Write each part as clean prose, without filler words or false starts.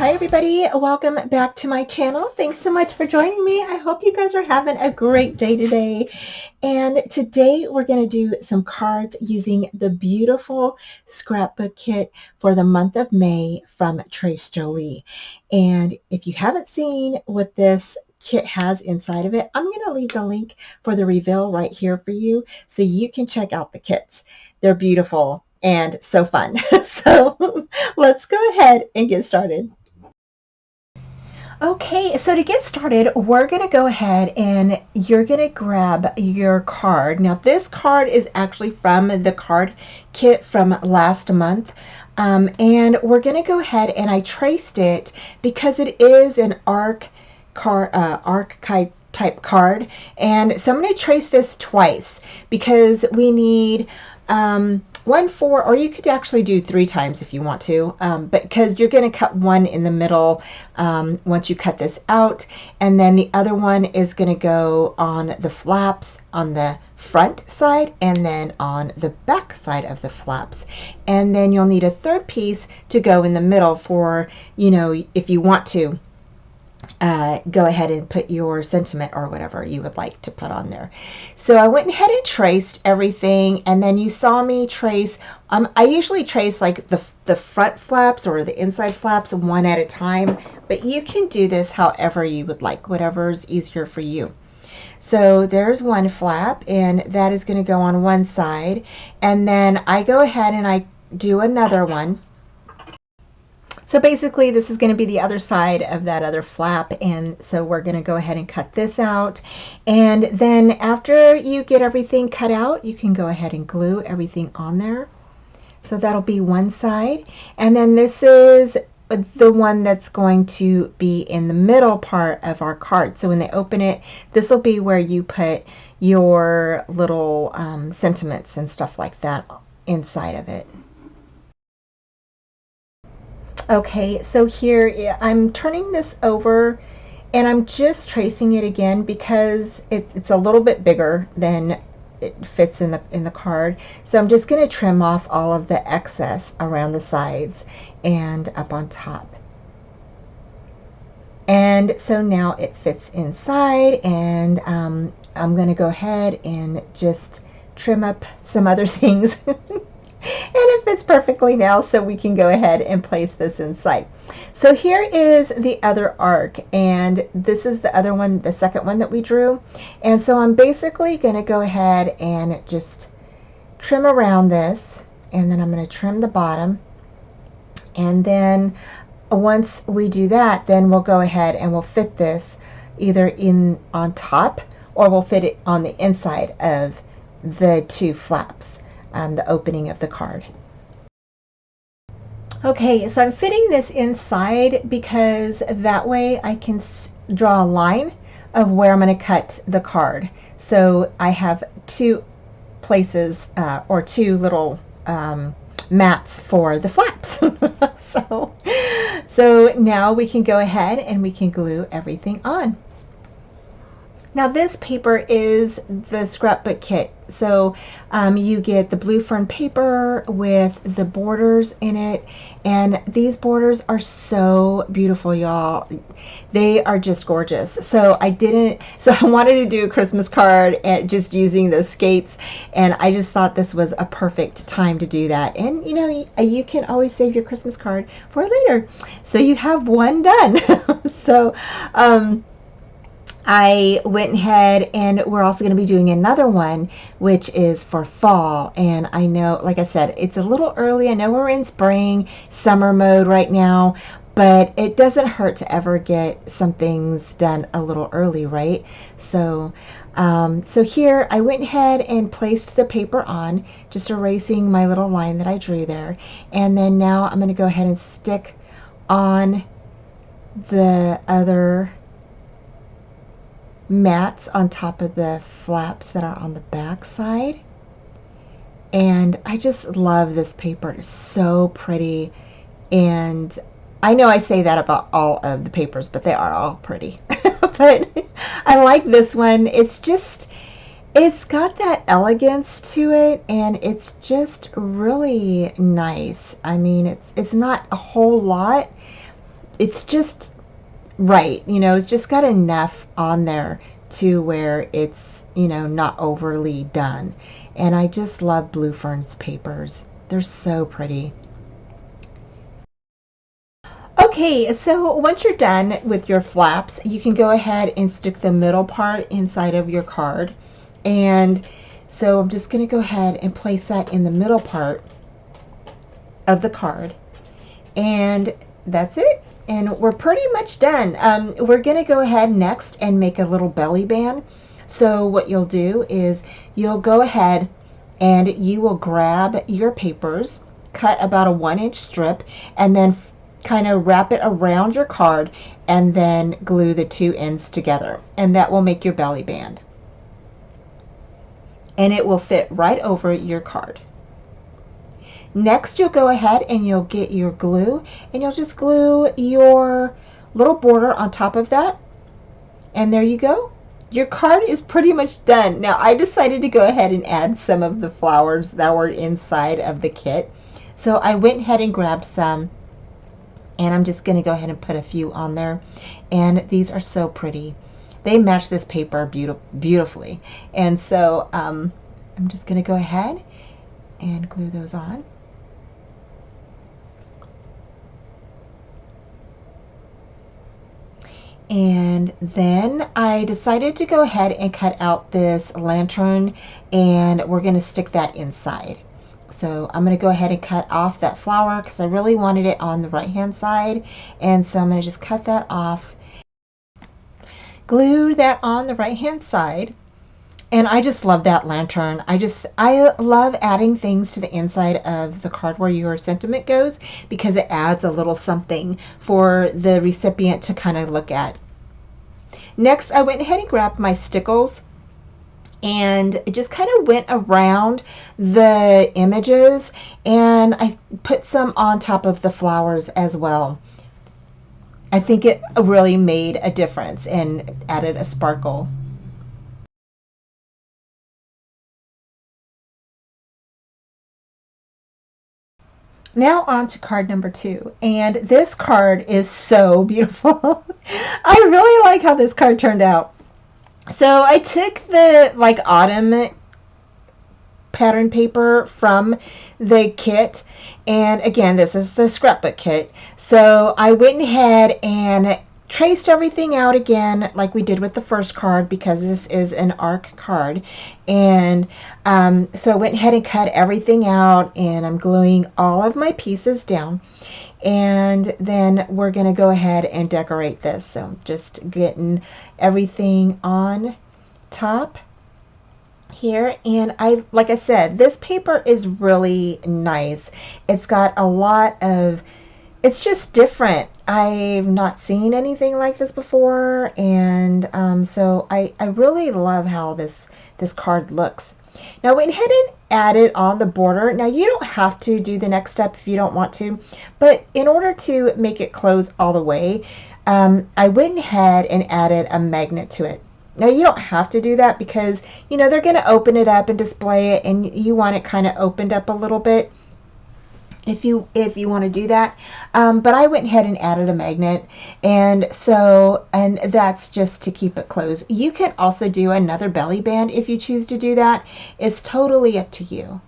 Hi everybody, welcome back to my channel. Thanks so much for joining me. I hope you guys are having a great day today. And today we're going to do some cards using the beautiful scrapbook kit for the month of May from Trace Jolie. And if you haven't seen what this kit has inside of it, I'm going to leave the link for the reveal right here for you so you can check out the kits. They're beautiful and so fun. So let's go ahead and get started. Okay, so to get started, we're going to go ahead and you're going to grab your card. Now, this card is actually from the card kit from last month. And we're going to go ahead and I traced it because it is an archive type card. And so I'm going to trace this twice because we need one, four, or you could actually do 3 times if you want to, but because you're going to cut one in the middle once you cut this out, and then the other one is going to go on the flaps on the front side and then on the back side of the flaps, and then you'll need a third piece to go in the middle for, you know, if you want to go ahead and put your sentiment or whatever you would like to put on there. So I went ahead and traced everything, and then you saw me trace. I usually trace like the front flaps or the inside flaps one at a time, but you can do this however you would like, whatever's easier for you. So there's one flap, and that is going to go on one side, and then I go ahead and I do another one. So basically this is going to be the other side of that other flap, and so we're going to go ahead and cut this out. And then after you get everything cut out, you can go ahead and glue everything on there. So that'll be one side, and then this is the one that's going to be in the middle part of our card. So when they open it, this will be where you put your little sentiments and stuff like that inside of it. Okay, so here I'm turning this over and I'm just tracing it again because it's a little bit bigger than it fits in the card. So I'm just going to trim off all of the excess around the sides and up on top. And so now it fits inside, and I'm going to go ahead and just trim up some other things. And it fits perfectly now, so we can go ahead and place this inside. So here is the other arc, and this is the other one, the second one that we drew. And so I'm basically going to go ahead and just trim around this, and then I'm going to trim the bottom. And then once we do that, then we'll go ahead and we'll fit this either in on top, or we'll fit it on the inside of the 2 flaps. The opening of the card. Okay, so I'm fitting this inside because that way I can draw a line of where I'm going to cut the card. So I have 2 places or 2 little mats for the flaps. So now we can go ahead and we can glue everything on. Now this paper is the scrapbook kit. So you get the blue fern paper with the borders in it, and these borders are so beautiful, y'all. They are just gorgeous. So I wanted to do a Christmas card and just using those skates, and I just thought this was a perfect time to do that. And you know, you can always save your Christmas card for later. So you have one done. So I went ahead, and we're also going to be doing another one, which is for fall. And I know, like I said, it's a little early. I know we're in spring, summer mode right now, but it doesn't hurt to ever get some things done a little early, right? So, so here I went ahead and placed the paper on, just erasing my little line that I drew there. And then now I'm going to go ahead and stick on the other mats on top of the flaps that are on the back side. And I just love this paper. It's so pretty, and I know I say that about all of the papers, but they are all pretty. But I like this one. It's got that elegance to it, and it's just really nice. I mean, it's not a whole lot, it's just right. It's just got enough on there to where it's, not overly done. And I just love Blue Ferns papers. They're so pretty. Okay, so once you're done with your flaps, you can go ahead and stick the middle part inside of your card. And so I'm just going to go ahead and place that in the middle part of the card. And that's it. And we're pretty much done. We're going to go ahead next and make a little belly band. So what you'll do is you'll go ahead and you will grab your papers, cut about a 1-inch strip, and then kind of wrap it around your card and then glue the two ends together. And that will make your belly band. And it will fit right over your card. Next, you'll go ahead and you'll get your glue and you'll just glue your little border on top of that. And there you go. Your card is pretty much done. Now, I decided to go ahead and add some of the flowers that were inside of the kit. So I went ahead and grabbed some, and I'm just going to go ahead and put a few on there. And these are so pretty. They match this paper beautifully. And so I'm just going to go ahead and glue those on. And then I decided to go ahead and cut out this lantern, and we're going to stick that inside. So I'm going to go ahead and cut off that flower because I really wanted it on the right hand side. And so I'm going to just cut that off, glue that on the right hand side. And I just love that lantern. I love adding things to the inside of the card where your sentiment goes, because it adds a little something for the recipient to kind of look at. Next, I went ahead and grabbed my stickles and just kind of went around the images, and I put some on top of the flowers as well. I think it really made a difference and added a sparkle. Now on to card number 2, and this card is so beautiful. I really like how this card turned out. So I took the autumn pattern paper from the kit, and again, this is the scrapbook kit. So I went ahead and traced everything out again like we did with the first card, because this is an arc card. And so I went ahead and cut everything out, and I'm gluing all of my pieces down, and then we're going to go ahead and decorate this. So just getting everything on top here. And like I said, this paper is really nice. It's got a lot of, it's just different. I've not seen anything like this before, and so I really love how this card looks. Now I went ahead and added on the border. Now you don't have to do the next step if you don't want to, but in order to make it close all the way, I went ahead and added a magnet to it. Now you don't have to do that because they're going to open it up and display it, and you want it kind of opened up a little bit if you want to do that. But I went ahead and added a magnet, and that's just to keep it closed. You can also do another belly band if you choose to do that. It's totally up to you.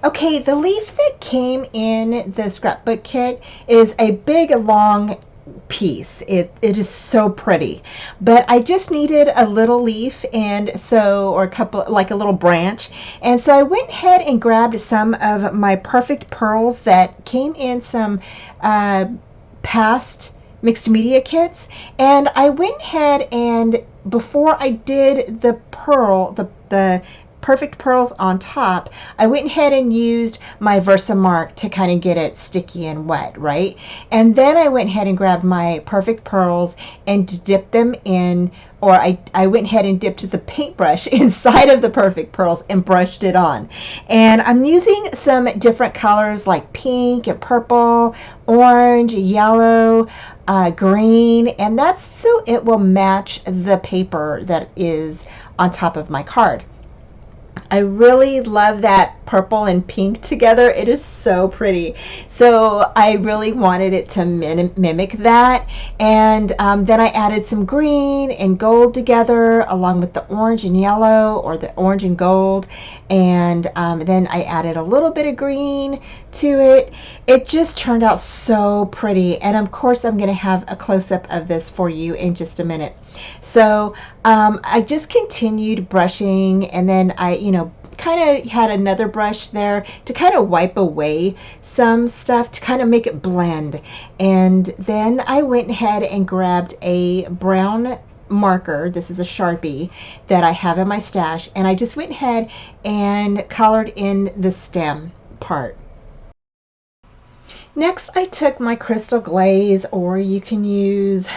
Okay, the leaf that came in the scrapbook kit is a big long piece. It is so pretty, but I just needed a little leaf, and so, or a couple, like a little branch, and so I went ahead and grabbed some of my perfect pearls that came in some past mixed media kits, and I went ahead and before I did the perfect pearls on top, I went ahead and used my Versamark to kind of get it sticky and wet, right? And then I went ahead and grabbed my perfect pearls and dipped them in, or I went ahead and dipped the paintbrush inside of the perfect pearls and brushed it on. And I'm using some different colors like pink and purple, orange, yellow, green, and that's so it will match the paper that is on top of my card. I really love that purple and pink together. It is so pretty. So I really wanted it to mimic that. And then I added some green and gold together along with the orange and yellow, or the orange and gold. And then I added a little bit of green to it. It just turned out so pretty. And of course, I'm going to have a close-up of this for you in just a minute. So I just continued brushing, and then I, kind of had another brush there to kind of wipe away some stuff to kind of make it blend. And then I went ahead and grabbed a brown marker. This is a Sharpie that I have in my stash, and I just went ahead and colored in the stem part. Next, I took my crystal glaze, or you can use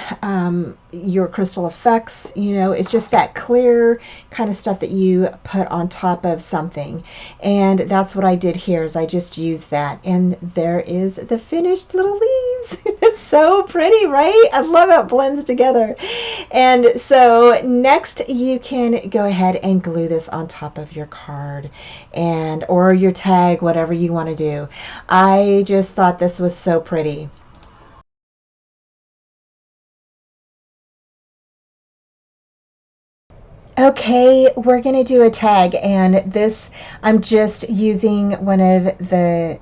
your crystal effects. It's just that clear kind of stuff that you put on top of something. And that's what I did here, is I just used that. And there is the finished little leaves. It's so pretty, right? I love how it blends together. And so next, you can go ahead and glue this on top of your card or your tag, whatever you want to do. I just thought this was so pretty. Okay, we're going to do a tag, and this, I'm just using one of the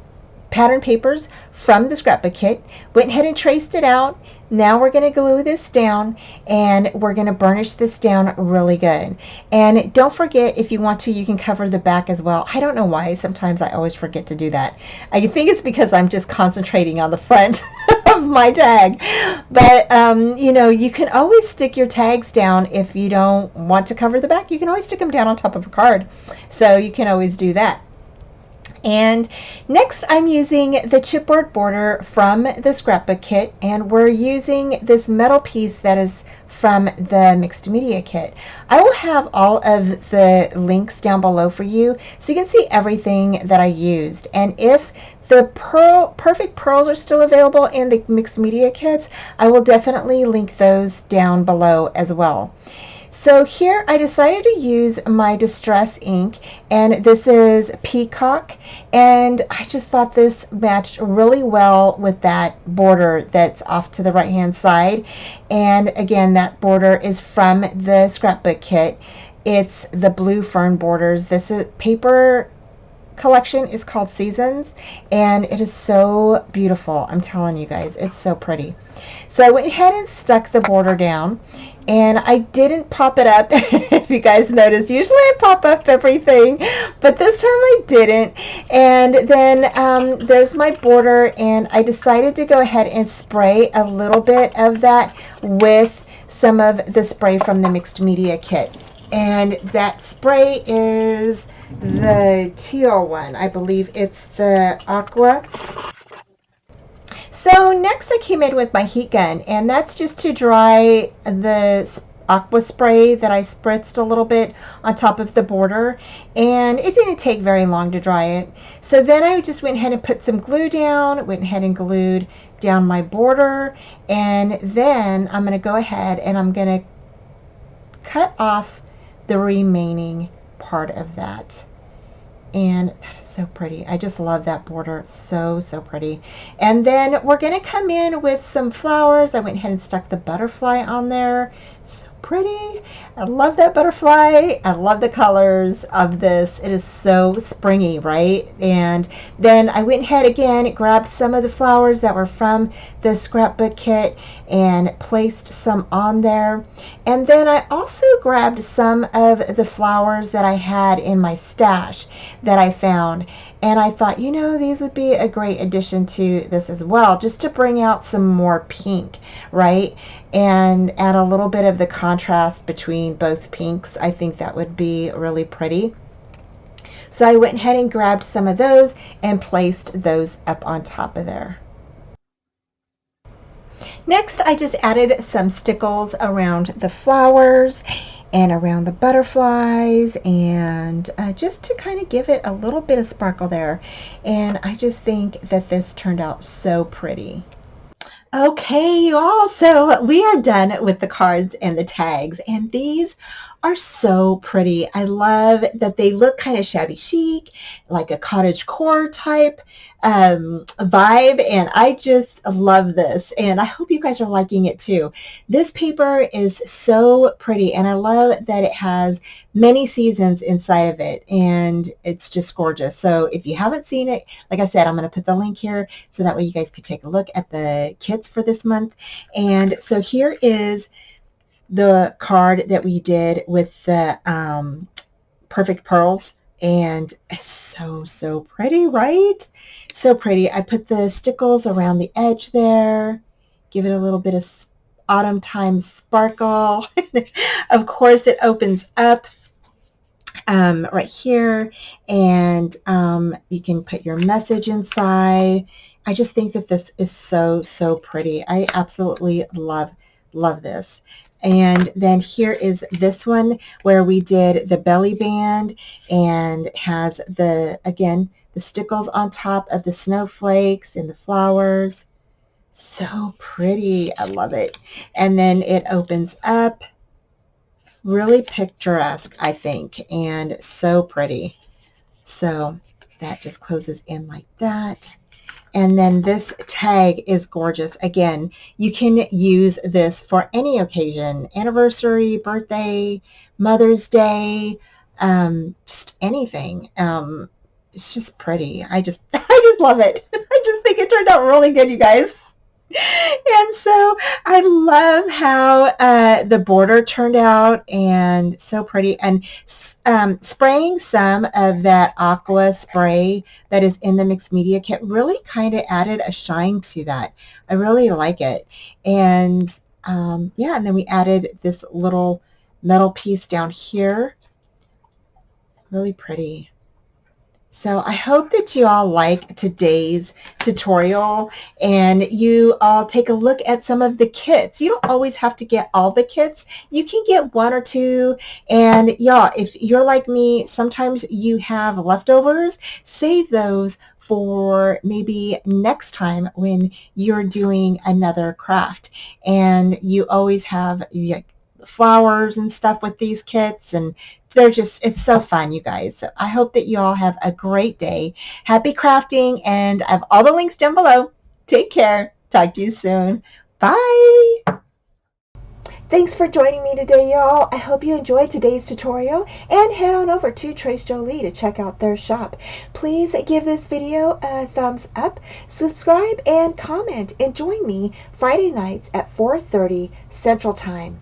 pattern papers from the scrapbook kit. Went ahead and traced it out. Now we're going to glue this down, and we're going to burnish this down really good. And don't forget, if you want to, you can cover the back as well. I don't know why. Sometimes I always forget to do that. I think it's because I'm just concentrating on the front of my tag. But, you can always stick your tags down if you don't want to cover the back. You can always stick them down on top of a card. So you can always do that. And next, I'm using the chipboard border from the scrapbook kit, and we're using this metal piece that is from the mixed media kit. I will have all of the links down below for you, so you can see everything that I used. And if the perfect pearls are still available in the mixed media kits, I will definitely link those down below as well. So here I decided to use my distress ink, and this is Peacock, and I just thought this matched really well with that border that's off to the right hand side. And again, that border is from the scrapbook kit. It's the blue fern borders. This is paper collection is called Seasons, and it is so beautiful. I'm telling you guys, it's so pretty. So I went ahead and stuck the border down, and I didn't pop it up. If you guys noticed, usually I pop up everything, but this time I didn't. And then there's my border, and I decided to go ahead and spray a little bit of that with some of the spray from the mixed media kit. And that spray is the teal one. I believe it's the aqua. So next I came in with my heat gun, and that's just to dry the aqua spray that I spritzed a little bit on top of the border, and it didn't take very long to dry it. So then I just went ahead and put some glue down, went ahead and glued down my border, and then I'm going to go ahead and I'm going to cut off the remaining part of that. And that is so pretty. I just love that border. It's so, so pretty. And then we're going to come in with some flowers. I went ahead and stuck the butterfly on there. So pretty. I love that butterfly. I love the colors of this. It is so springy, right? And then I went ahead again, grabbed some of the flowers that were from the scrapbook kit and placed some on there. And then I also grabbed some of the flowers that I had in my stash that I found. And I thought, these would be a great addition to this as well, just to bring out some more pink, right? And add a little bit of the contrast between both pinks. I think that would be really pretty. So I went ahead and grabbed some of those and placed those up on top of there. Next, I just added some stickles around the flowers and around the butterflies, and just to kind of give it a little bit of sparkle there. And I just think that this turned out so pretty. Okay, you all, so we are done with the cards and the tags, and these are so pretty. I love that they look kind of shabby chic, like a cottage core type vibe, and I just love this, and I hope you guys are liking it too. This paper is so pretty, and I love that it has many seasons inside of it, and it's just gorgeous. So if you haven't seen it, like I said, I'm going to put the link here so that way you guys could take a look at the kits for this month. And so here is the card that we did with the perfect pearls, and it's so pretty, right? So pretty. I put the stickles around the edge there, give it a little bit of autumn time sparkle. Of course, it opens up right here, and you can put your message inside. I just think that this is so pretty. I absolutely love this. And then here is this one where we did the belly band, and has the, again, the stickles on top of the snowflakes and the flowers. So pretty. I love it. And then it opens up. Really picturesque, I think, and so pretty. So that just closes in like that. And then this tag is gorgeous. Again, you can use this for any occasion: anniversary, birthday, Mother's Day, just anything. It's just pretty. I just love it. I just think it turned out really good, you guys. And so I love how the border turned out, and so pretty. And spraying some of that aqua spray that is in the mixed media kit really kind of added a shine to that. I really like it. And yeah, and then we added this little metal piece down here. Really pretty. So I hope that you all like today's tutorial, and you all take a look at some of the kits. You don't always have to get all the kits. You can get one or two, and y'all, if you're like me, sometimes you have leftovers. Save those for maybe next time when you're doing another craft, and you always have flowers and stuff with these kits, and they're just, it's so fun, you guys. So I hope that you all have a great day. Happy crafting, and I have all the links down below. Take care. Talk to you soon. Bye. Thanks for joining me today, y'all. I hope you enjoyed today's tutorial, and head on over to Trace Jolie to check out their shop. Please give this video a thumbs up, subscribe, and comment, and join me Friday nights at 4:30 Central Time.